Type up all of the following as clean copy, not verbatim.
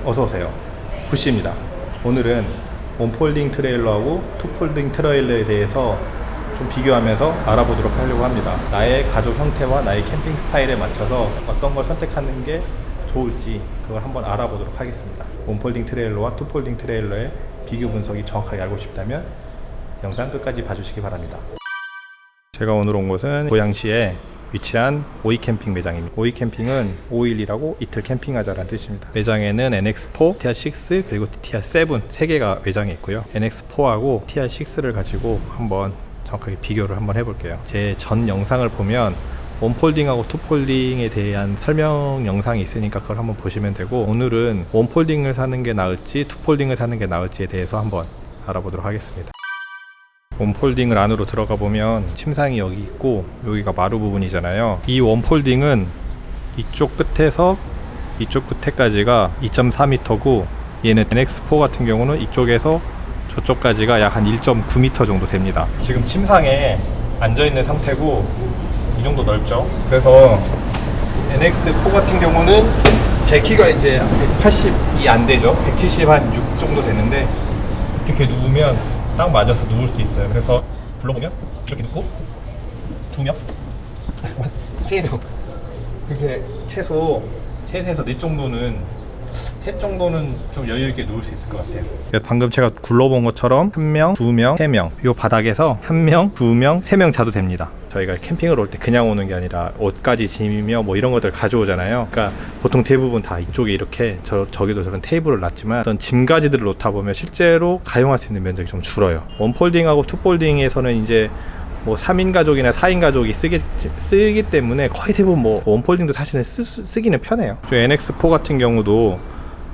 어서오세요. 부시입니다. 오늘은 원폴딩 트레일러하고 투폴딩 트레일러에 대해서 좀 비교하면서 알아보도록 하려고 합니다. 나의 가족 형태와 나의 캠핑 스타일에 맞춰서 어떤 걸 선택하는 게 좋을지 그걸 한번 알아보도록 하겠습니다. 원폴딩 트레일러와 투폴딩 트레일러의 비교 분석이 정확하게 알고 싶다면 영상 끝까지 봐주시기 바랍니다. 제가 오늘 온 곳은 고양시에 위치한 오이캠핑 매장입니다. 오이캠핑은 5일이라고 이틀 캠핑하자라는 뜻입니다. 매장에는 NX4, TR6 그리고 TR7 3개가 매장에 있고요. NX4하고 TR6를 가지고 한번 정확하게 비교를 한번 해볼게요. 제 전 영상을 보면 원폴딩하고 투폴딩에 대한 설명 영상이 있으니까 그걸 한번 보시면 되고, 오늘은 원폴딩을 사는 게 나을지 투폴딩을 사는 게 나을지에 대해서 한번 알아보도록 하겠습니다. 원폴딩을 안으로 들어가 보면 침상이 여기 있고 여기가 마루 부분이잖아요. 이 원폴딩은 이쪽 끝에서 이쪽 끝에까지가 2.4m고 얘는 NX4 같은 경우는 이쪽에서 저쪽까지가 약 한 1.9m 정도 됩니다. 지금 침상에 앉아있는 상태고 이 정도 넓죠. 그래서 NX4 같은 경우는 제 키가 이제 180이 안 되죠. 170 한 6 정도 되는데 이렇게 누우면 딱 맞아서 누울 수 있어요. 그래서 불러보면 이렇게 눕고 2명, 3명 그렇게 최소 3에서 4 정도는 좀 여유있게 누울 수 있을 것 같아요. 방금 제가 굴러본 것처럼 1명, 2명, 3명 이 바닥에서 1명, 2명, 3명 자도 됩니다. 저희가 캠핑을 올 때 그냥 오는 게 아니라 옷까지 짐이며 뭐 이런 것들 가져오잖아요. 그러니까 보통 대부분 다 이쪽에 이렇게 저기도 저런 테이블을 놨지만 어떤 짐가지들을 놓다 보면 실제로 가용할 수 있는 면적이 좀 줄어요. 원폴딩하고 투폴딩에서는 이제 뭐 3인 가족이나 4인 가족이 쓰기 때문에 거의 대부분 뭐 원폴딩도 사실은 쓰기는 편해요. NX4 같은 경우도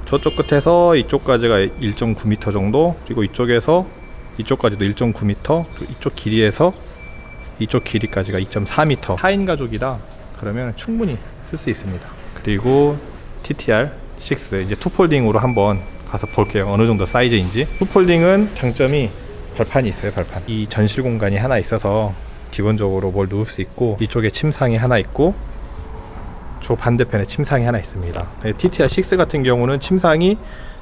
저쪽 끝에서 이쪽까지가 1.9m 정도, 그리고 이쪽에서 이쪽까지도 1.9m, 그리고 이쪽 길이에서 이쪽 길이까지가 2.4m. 4인 가족이다 그러면 충분히 쓸 수 있습니다. 그리고 TTR6 이제 투폴딩으로 한번 가서 볼게요. 어느 정도 사이즈인지. 투폴딩은 장점이 발판이 있어요. 발판. 이 전실 공간이 하나 있어서 기본적으로 뭘 누울 수 있고, 이쪽에 침상이 하나 있고 저 반대편에 침상이 하나 있습니다. TTR6 같은 경우는 침상이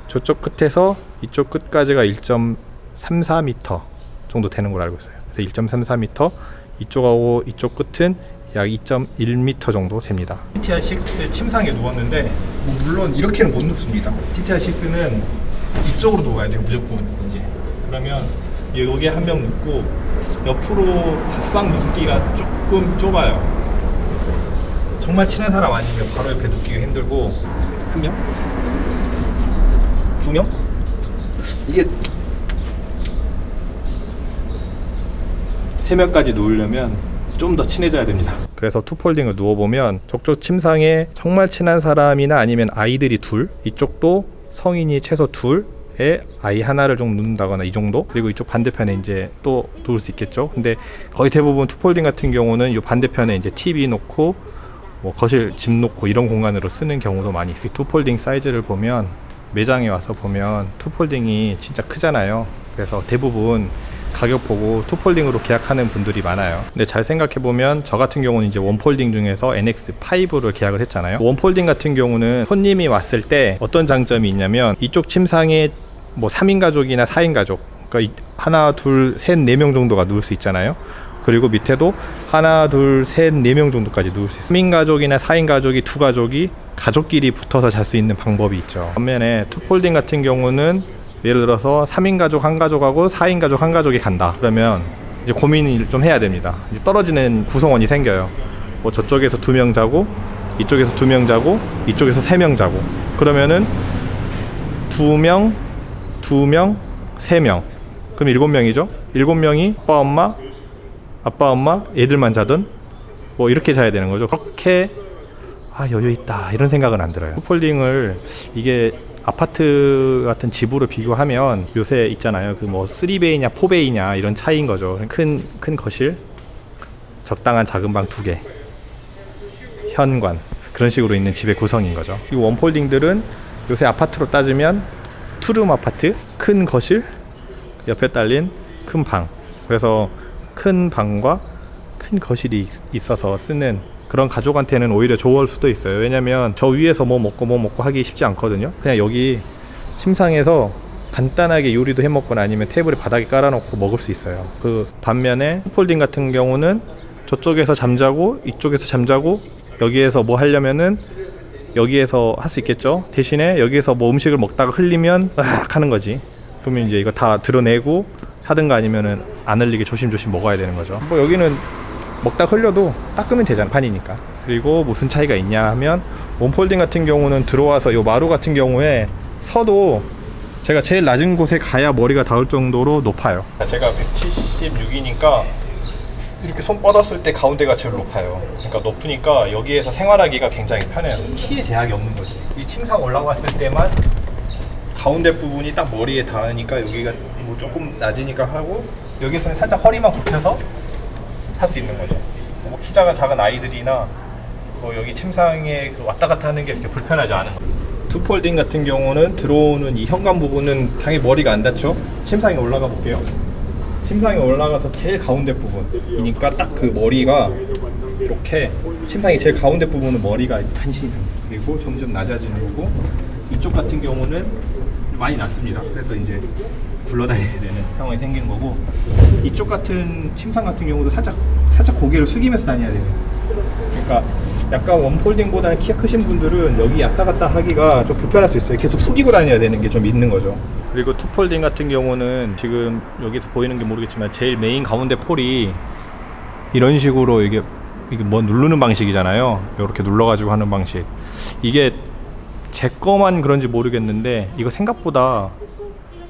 저쪽 끝에서 이쪽 끝까지가 1.34m 정도 되는 걸로 알고 있어요. 그래서 1.34m, 이쪽하고 이쪽 끝은 약 2.1m 정도 됩니다. TTR6 침상에 누웠는데 뭐 물론 이렇게는 못 눕습니다. TTR6는 이쪽으로 누워야 돼요. 무조건 이제. 그러면 여기에 한 명 눕고 옆으로 싹 눕기가 조금 좁아요. 정말 친한 사람 아니면 바로 옆에 눕기가 힘들고, 1명? 2명? 이게 3명까지 누우려면 좀 더 친해져야 됩니다. 그래서 투폴딩을 누워보면 저쪽 침상에 정말 친한 사람이나 아니면 아이들이 둘, 이쪽도 성인이 최소 둘에 아이 하나를 좀 눕는다거나 이 정도, 그리고 이쪽 반대편에 이제 또 누울 수 있겠죠. 근데 거의 대부분 투폴딩 같은 경우는 이 반대편에 이제 TV 놓고 뭐 거실 짐 놓고 이런 공간으로 쓰는 경우도 많이 있어요. 투폴딩 사이즈를 보면 매장에 와서 보면 투폴딩이 진짜 크잖아요. 그래서 대부분 가격 보고 투폴딩으로 계약하는 분들이 많아요. 근데 잘 생각해보면 저 같은 경우는 이제 원폴딩 중에서 NX5를 계약을 했잖아요. 원폴딩 같은 경우는 손님이 왔을 때 어떤 장점이 있냐면 이쪽 침상에 뭐 3인 가족이나 4인 가족, 그러니까 하나, 둘, 셋, 4명 정도가 누울 수 있잖아요. 그리고 밑에도 하나, 둘, 셋, 4명 정도까지 누울 수 있어요. 3인 가족이나 4인 가족이 두 가족이 가족끼리 붙어서 잘 수 있는 방법이 있죠. 반면에 투폴딩 같은 경우는 예를 들어서 3인 가족 한 가족하고 4인 가족 한 가족이 간다. 그러면 이제 고민을 좀 해야 됩니다. 이제 떨어지는 구성원이 생겨요. 뭐 저쪽에서 2명 자고 이쪽에서 2명 자고 이쪽에서 3명 자고, 그러면은 2명, 3명 그럼 7명이죠. 7명이 아빠, 엄마, 애들만 자든 뭐 이렇게 자야 되는 거죠. 그렇게 여유 있다 이런 생각은 안 들어요. 투폴딩을 이게 아파트 같은 집으로 비교하면 요새 있잖아요. 그 뭐 3베이냐 4베이냐 이런 차이인 거죠. 큰 거실, 적당한 작은 방 2개, 현관 그런 식으로 있는 집의 구성인 거죠. 이 원폴딩들은 요새 아파트로 따지면 투룸 아파트, 큰 거실, 옆에 딸린 큰 방. 그래서 큰 방과 큰 거실이 있어서 쓰는 그런 가족한테는 오히려 좋을 수도 있어요. 왜냐면 저 위에서 뭐 먹고 하기 쉽지 않거든요. 그냥 여기 침상에서 간단하게 요리도 해 먹거나 아니면 테이블에 바닥에 깔아놓고 먹을 수 있어요. 그 반면에 폴딩 같은 경우는 저쪽에서 잠자고 이쪽에서 잠자고 여기에서 뭐 하려면은 여기에서 할 수 있겠죠. 대신에 여기에서 뭐 음식을 먹다가 흘리면 으악 하는 거지. 그러면 이제 이거 다 드러내고 하든가 아니면은 안 흘리게 조심조심 먹어야 되는 거죠. 뭐 여기는 먹다 흘려도 닦으면 되잖아, 판이니까. 그리고 무슨 차이가 있냐 하면 원폴딩 같은 경우는 들어와서 요 마루 같은 경우에 서도 제가 제일 낮은 곳에 가야 머리가 닿을 정도로 높아요. 제가 176이니까 이렇게 손 뻗었을 때 가운데가 제일 높아요. 그러니까 높으니까 여기에서 생활하기가 굉장히 편해요. 키에 제약이 없는 거지. 이 침상 올라갔을 때만 가운데 부분이 딱 머리에 닿으니까 여기가 뭐 조금 낮으니까 하고 여기서는 살짝 허리만 굽혀서 살 수 있는 거죠. 뭐 키 작은 아이들이나 뭐 여기 침상에 그 왔다 갔다 하는 게 이렇게 불편하지 않은 거예요. 투폴딩 같은 경우는 들어오는 이 현관 부분은 당연히 머리가 안 닿죠. 침상에 올라가 볼게요. 침상에 올라가서 제일 가운데 부분이니까 딱 그 머리가 이렇게 침상이 제일 가운데 부분은 머리가 한심해. 그리고 점점 낮아지는 거고 이쪽 같은 경우는 많이 낮습니다. 그래서 이제 굴러다녀야 되는 상황이 생긴 거고 이쪽 같은 침상 같은 경우도 살짝 고개를 숙이면서 다녀야 돼요. 그러니까 약간 원폴딩보다는 키가 크신 분들은 여기 왔다 갔다 하기가 좀 불편할 수 있어요. 계속 숙이고 다녀야 되는 게 좀 있는 거죠. 그리고 투폴딩 같은 경우는 지금 여기서 보이는 게 모르겠지만 제일 메인 가운데 폴이 이런 식으로 이게 뭐 누르는 방식이잖아요. 이렇게 눌러가지고 하는 방식. 이게 제 거만 그런지 모르겠는데 이거 생각보다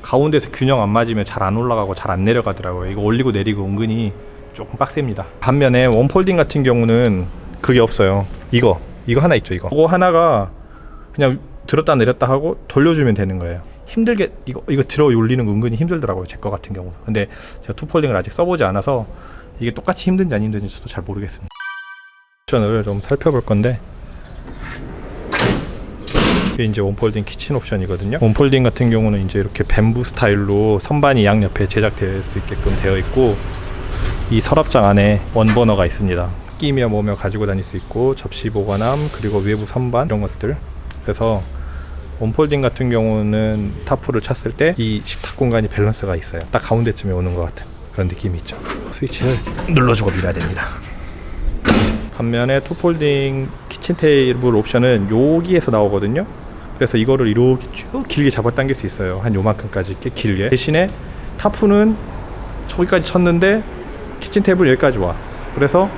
가운데서 균형 안 맞으면 잘 안 올라가고 잘 안 내려가더라고요. 이거 올리고 내리고 은근히 조금 빡셉니다. 반면에 원폴딩 같은 경우는 그게 없어요. 이거 하나 있죠. 이거 하나가 그냥 들었다 내렸다 하고 돌려주면 되는 거예요. 힘들게 이거 들어 올리는 거 은근히 힘들더라고요. 제 거 같은 경우. 근데 제가 투폴딩을 아직 써보지 않아서 이게 똑같이 힘든지 안 힘든지 저도 잘 모르겠습니다. 옵션을 좀 살펴볼 건데 이게 이제 원폴딩 키친 옵션이거든요. 원폴딩 같은 경우는 이제 이렇게 뱀부 스타일로 선반이 양옆에 제작될 수 있게끔 되어 있고 이 서랍장 안에 원버너가 있습니다. 끼며 뭐며 가지고 다닐 수 있고 접시 보관함 그리고 외부 선반 이런 것들. 그래서 원폴딩 같은 경우는 타프를 찼을 때 이 식탁 공간이 밸런스가 있어요. 딱 가운데쯤에 오는 것 같은 그런 느낌이 있죠. 스위치를 눌러주고 밀어야 됩니다. 반면에 투폴딩 키친 테이블 옵션은 여기에서 나오거든요. 그래서 이거를 이렇게 쭉 길게 잡아당길 수 있어요. 한 요만큼까지 이렇게 길게. 대신에 타프는 저기까지 쳤는데 키친 테이블 여기까지 와. 그래서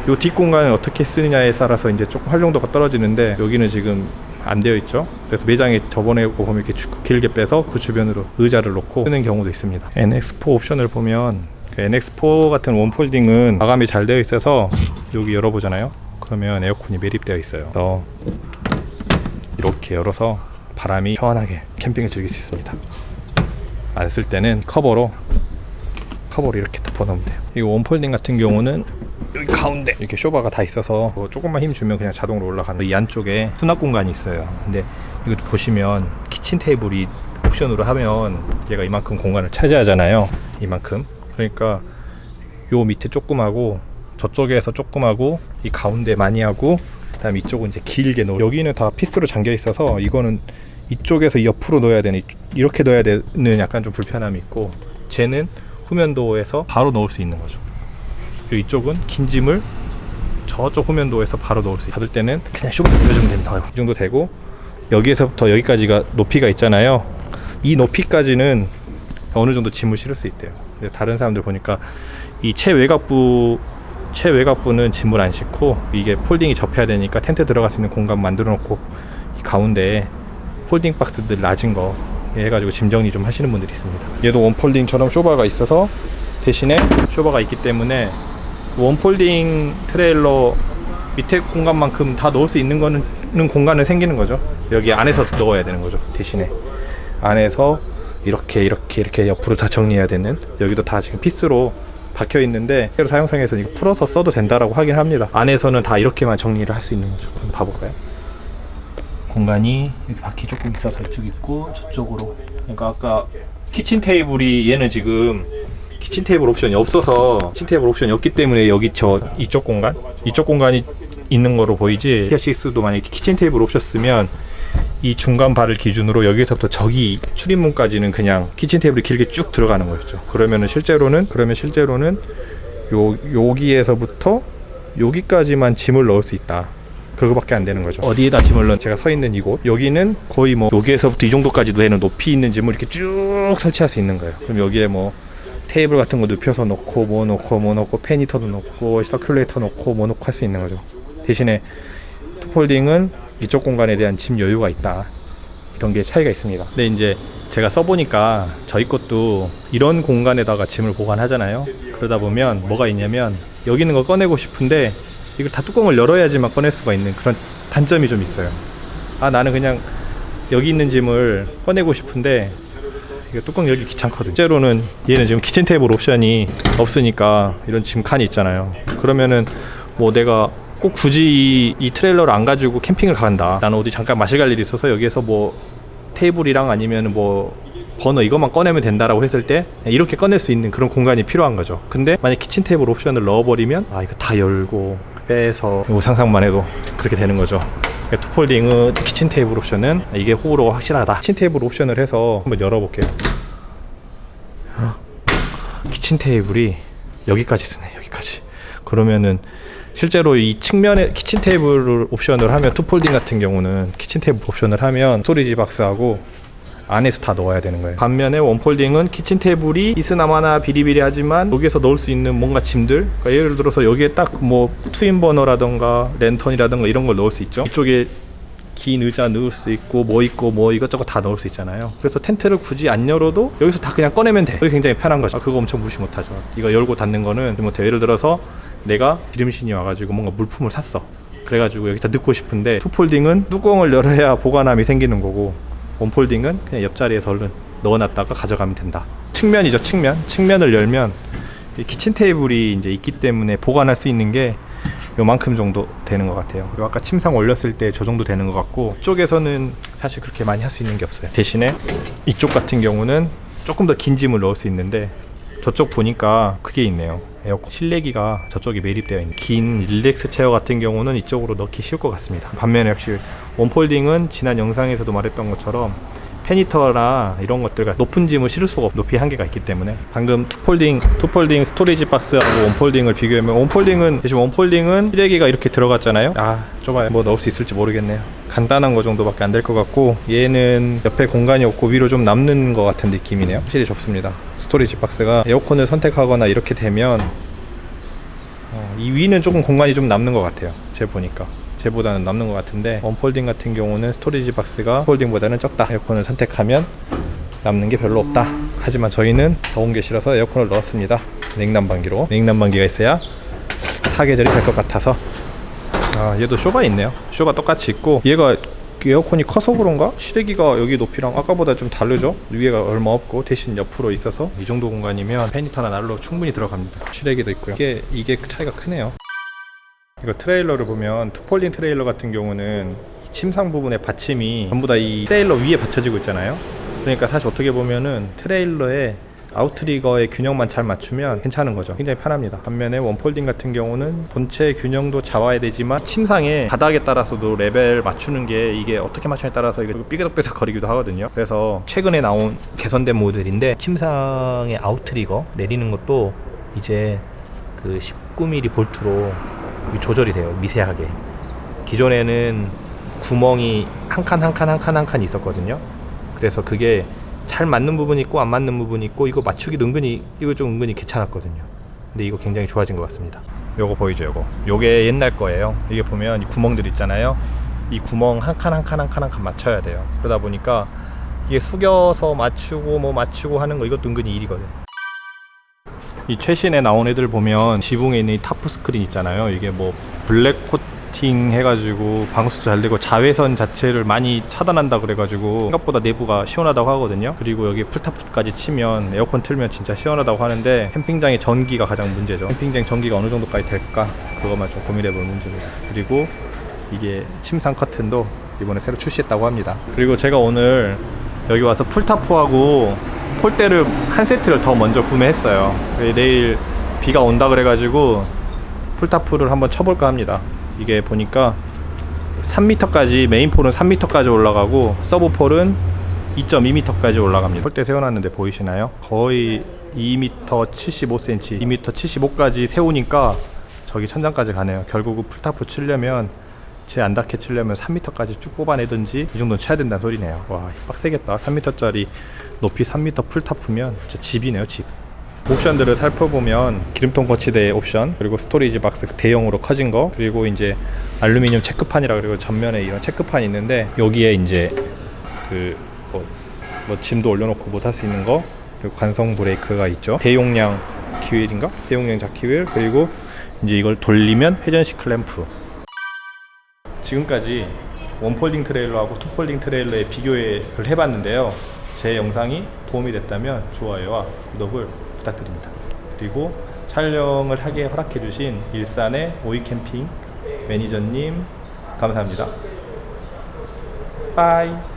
요 뒷공간을 어떻게 쓰느냐에 따라서 이제 조금 활용도가 떨어지는데 여기는 지금 안 되어 있죠. 그래서 매장에 저번에 보면 이렇게 길게 빼서 그 주변으로 의자를 놓고 쓰는 경우도 있습니다. NX4 옵션을 보면 NX4 같은 원폴딩은 마감이 잘 되어 있어서 여기 열어보잖아요. 그러면 에어컨이 매립되어 있어요. 그래서 이렇게 열어서 바람이 시원하게 캠핑을 즐길 수 있습니다. 안 쓸 때는 커버를 이렇게 덮어놓으면 돼요. 이 원폴딩 같은 경우는 여기 가운데 이렇게 쇼바가 다 있어서 뭐 조금만 힘 주면 그냥 자동으로 올라가는 이 안쪽에 수납 공간이 있어요. 근데 이거 보시면 키친 테이블이 옵션으로 하면 얘가 이만큼 공간을 차지하잖아요. 이만큼. 그러니까 요 밑에 조그마하고 저쪽에서 조그마하고 이 가운데 많이 하고 그다음 이쪽은 이제 길게 넣어. 여기는 다 피스로 잠겨 있어서 이거는 이쪽에서 옆으로 넣어야 되는 이렇게 넣어야 되는 약간 좀 불편함이 있고 쟤는 후면도에서 바로 넣을 수 있는 거죠. 그리고 이쪽은 긴 짐을 저쪽 후면도에서 바로 넣을 수 있어요. 닫을 때는 그냥 쇼부 돌려주면 됩니다. 이 정도 되고 여기에서부터 여기까지가 높이가 있잖아요. 이 높이까지는 어느 정도 짐을 실을 수 있대요. 다른 사람들 보니까 이 최외곽부는 짐을 안 싣고 이게 폴딩이 접해야 되니까 텐트 들어갈 수 있는 공간 만들어 놓고 이 가운데에 폴딩 박스들 낮은 거 해가지고 짐 정리 좀 하시는 분들이 있습니다. 얘도 원폴딩처럼 쇼바가 있어서 대신에 쇼바가 있기 때문에 원폴딩 트레일러 밑에 공간만큼 다 넣을 수 있는 거는 공간은 생기는 거죠. 여기 안에서 넣어야 되는 거죠. 대신에 안에서 이렇게 옆으로 다 정리해야 되는, 여기도 다 지금 피스로 박혀 있는데 사용상에서 이거 풀어서 써도 된다라고 하긴 합니다. 안에서는 다 이렇게만 정리를 할 수 있는 거죠. 한번 봐볼까요? 공간이 여기 바퀴 조금 있어서 이쪽 있고 저쪽으로. 그러니까 아까 키친 테이블이 얘는 지금 키친 테이블 옵션이 없어서 키친 테이블 옵션이 없기 때문에 여기 이쪽 공간이 있는 거로 보이지, 티어 6도 만약에 키친 테이블 옵션쓰면 이 중간 발을 기준으로 여기서부터 저기 출입문까지는 그냥 키친 테이블이 길게 쭉 들어가는 거였죠. 그러면 실제로는 여기에서부터 여기까지만 짐을 넣을 수 있다. 그거밖에 안 되는 거죠. 어디에다 짐을 넣은, 제가 서 있는 이곳, 여기는 거의 뭐 여기에서부터 이 정도까지도 되는 높이 있는 짐을 이렇게 쭉 설치할 수 있는 거예요. 그럼 여기에 뭐 테이블 같은 거 눕혀서 놓고 뭐 놓고 페니터도 놓고 서큘레이터 놓고 뭐 놓고 할 수 있는 거죠. 대신에 투폴딩은 이쪽 공간에 대한 짐 여유가 있다. 이런 게 차이가 있습니다. 근데 이제 제가 써보니까 저희 것도 이런 공간에다가 짐을 보관하잖아요. 그러다 보면 뭐가 있냐면 여기 있는 거 꺼내고 싶은데 이걸 다 뚜껑을 열어야지만 꺼낼 수가 있는 그런 단점이 좀 있어요. 나는 그냥 여기 있는 짐을 꺼내고 싶은데 이거 뚜껑 열기 귀찮거든. 실제로는 얘는 지금 키친 테이블 옵션이 없으니까 이런 짐 칸이 있잖아요. 그러면은 뭐 내가 꼭 굳이 이 트레일러를 안 가지고 캠핑을 간다, 나는 어디 잠깐 마실 갈 일이 있어서 여기에서 뭐 테이블이랑 아니면 뭐 버너 이것만 꺼내면 된다라고 했을 때 이렇게 꺼낼 수 있는 그런 공간이 필요한 거죠. 근데 만약 키친 테이블 옵션을 넣어버리면 이거 다 열고 빼서, 이거 상상만 해도 그렇게 되는 거죠. 투폴딩의 키친 테이블 옵션은 이게 호불호가 확실하다. 키친 테이블 옵션을 해서 한번 열어볼게요. 키친 테이블이 여기까지 쓰네, 여기까지. 그러면은 실제로 이 측면에 키친 테이블 옵션을 하면, 투폴딩 같은 경우는 키친 테이블 옵션을 하면 스토리지 박스하고 안에서 다 넣어야 되는 거예요. 반면에 원폴딩은 키친 테이블이 이스나마나 비리비리하지만 여기에서 넣을 수 있는 뭔가 짐들, 그러니까 예를 들어서 여기에 딱 뭐 트윈 버너라던가 랜턴이라던가 이런 걸 넣을 수 있죠. 이쪽에 긴 의자 넣을 수 있고 뭐 이것저것 다 넣을 수 있잖아요. 그래서 텐트를 굳이 안 열어도 여기서 다 그냥 꺼내면 돼. 그게 굉장히 편한 거죠. 그거 엄청 무시 못하죠. 이거 열고 닫는 거는 못해요. 예를 들어서 내가 드림신이 와가지고 뭔가 물품을 샀어. 그래가지고 여기다 넣고 싶은데, 투폴딩은 뚜껑을 열어야 보관함이 생기는 거고, 원폴딩은 그냥 옆자리에서 얼른 넣어놨다가 가져가면 된다. 측면이죠, 측면. 측면을 열면 키친 테이블이 이제 있기 때문에 보관할 수 있는 게 요만큼 정도 되는 것 같아요. 그리고 아까 침상 올렸을 때 저 정도 되는 것 같고, 이쪽에서는 사실 그렇게 많이 할 수 있는 게 없어요. 대신에 이쪽 같은 경우는 조금 더 긴 짐을 넣을 수 있는데, 저쪽 보니까 그게 있네요. 에어컨 실내기가 저쪽에 매립되어 있는 긴 릴렉스 체어 같은 경우는 이쪽으로 넣기 쉬울 것 같습니다. 반면에 역시 원폴딩은 지난 영상에서도 말했던 것처럼 페니터나 이런 것들과 높은 짐을 실을 수가 없고 높이 한계가 있기 때문에, 방금 투폴딩 스토리지 박스하고 원폴딩을 비교하면, 원폴딩은 실내기가 이렇게 들어갔잖아요. 좁아요. 뭐 넣을 수 있을지 모르겠네요. 간단한 거 정도밖에 안 될 것 같고, 얘는 옆에 공간이 없고 위로 좀 남는 것 같은 느낌이네요. 확실히 좁습니다. 스토리지 박스가 에어컨을 선택하거나 이렇게 되면 이 위는 조금 공간이 좀 남는 것 같아요. 쟤보다는 남는 것 같은데, 원폴딩 같은 경우는 스토리지 박스가 폴딩보다는 적다. 에어컨을 선택하면 남는 게 별로 없다. 하지만 저희는 더운 게 싫어서 에어컨을 넣었습니다. 냉난방기로. 냉난방기가 있어야 사계절이 될 것 같아서. 얘도 쇼바 있네요. 쇼바 똑같이 있고, 얘가 에어컨이 커서 그런가? 실외기가 여기 높이랑 아까보다 좀 다르죠? 위에가 얼마 없고 대신 옆으로 있어서 이 정도 공간이면 페니터나 난로 충분히 들어갑니다. 실외기도 있고요. 이게 차이가 크네요. 이거 트레일러를 보면, 투폴딩 트레일러 같은 경우는 침상 부분의 받침이 전부 다 이 트레일러 위에 받쳐지고 있잖아요. 그러니까 사실 어떻게 보면은 트레일러에 아웃트리거의 균형만 잘 맞추면 괜찮은 거죠. 굉장히 편합니다. 반면에 원폴딩 같은 경우는 본체 균형도 잡아야 되지만 침상의 바닥에 따라서도 레벨 맞추는 게, 이게 어떻게 맞추냐에 따라서 이거 삐그덕삐그덕 거리기도 하거든요. 그래서 최근에 나온 개선된 모델인데, 침상의 아웃트리거 내리는 것도 이제 그 19mm 볼트로 조절이 돼요. 미세하게. 기존에는 구멍이 한 칸 있었거든요. 그래서 그게 잘 맞는 부분이 있고 안 맞는 부분이 있고, 이거 맞추기도 이거 좀 은근히 귀찮았거든요. 근데 이거 굉장히 좋아진 것 같습니다. 요거 보이죠? 요게 옛날 거예요. 이게 보면 이 구멍들 있잖아요. 이 구멍 한 칸 맞춰야 돼요. 그러다 보니까 이게 숙여서 맞추고 하는 거, 이것도 은근히 일이거든요. 이 최신에 나온 애들 보면 지붕에 있는 이 타프 스크린 있잖아요. 이게 뭐 블랙 코팅 해가지고 방수 잘 되고 자외선 자체를 많이 차단한다 그래가지고 생각보다 내부가 시원하다고 하거든요. 그리고 여기 풀타프까지 치면, 에어컨 틀면 진짜 시원하다고 하는데, 캠핑장의 전기가 가장 문제죠. 캠핑장 전기가 어느 정도까지 될까, 그것만 좀 고민해볼 문제입니다. 그리고 이게 침상 커튼도 이번에 새로 출시했다고 합니다. 그리고 제가 오늘 여기 와서 풀타프하고 폴대를 한 세트를 더 먼저 구매했어요. 내일 비가 온다 그래가지고 풀타프를 한번 쳐볼까 합니다. 이게 보니까 3m까지, 메인폴은 3m까지 올라가고 서브폴은 2.2m까지 올라갑니다. 폴대 세워놨는데 보이시나요? 거의 2m 75cm, 2m 75까지 세우니까 저기 천장까지 가네요. 결국은 풀타프 치려면, 제 안 닿게 치려면 3m까지 쭉 뽑아내든지 이 정도는 쳐야 된다는 소리네요. 와, 빡세겠다. 3m짜리 높이 3m 풀타프면 진짜 집이네요, 집. 옵션들을 살펴보면 기름통 거치대 옵션, 그리고 스토리지 박스 대용으로 커진 거, 그리고 이제 알루미늄 체크판이라, 그리고 전면에 이런 체크판이 있는데 여기에 이제 그 뭐 짐도 올려놓고 못 할 수 있는 거, 그리고 관성 브레이크가 있죠. 대용량 키휠인가? 대용량 자키휠, 그리고 이제 이걸 돌리면 회전식 클램프. 지금까지 원폴딩 트레일러하고 투폴딩 트레일러의 비교를 해봤는데요. 제 영상이 도움이 됐다면 좋아요와 구독을 부탁드립니다. 그리고 촬영을 하게 허락해주신 일산의 오이캠핑 매니저님 감사합니다. 빠이.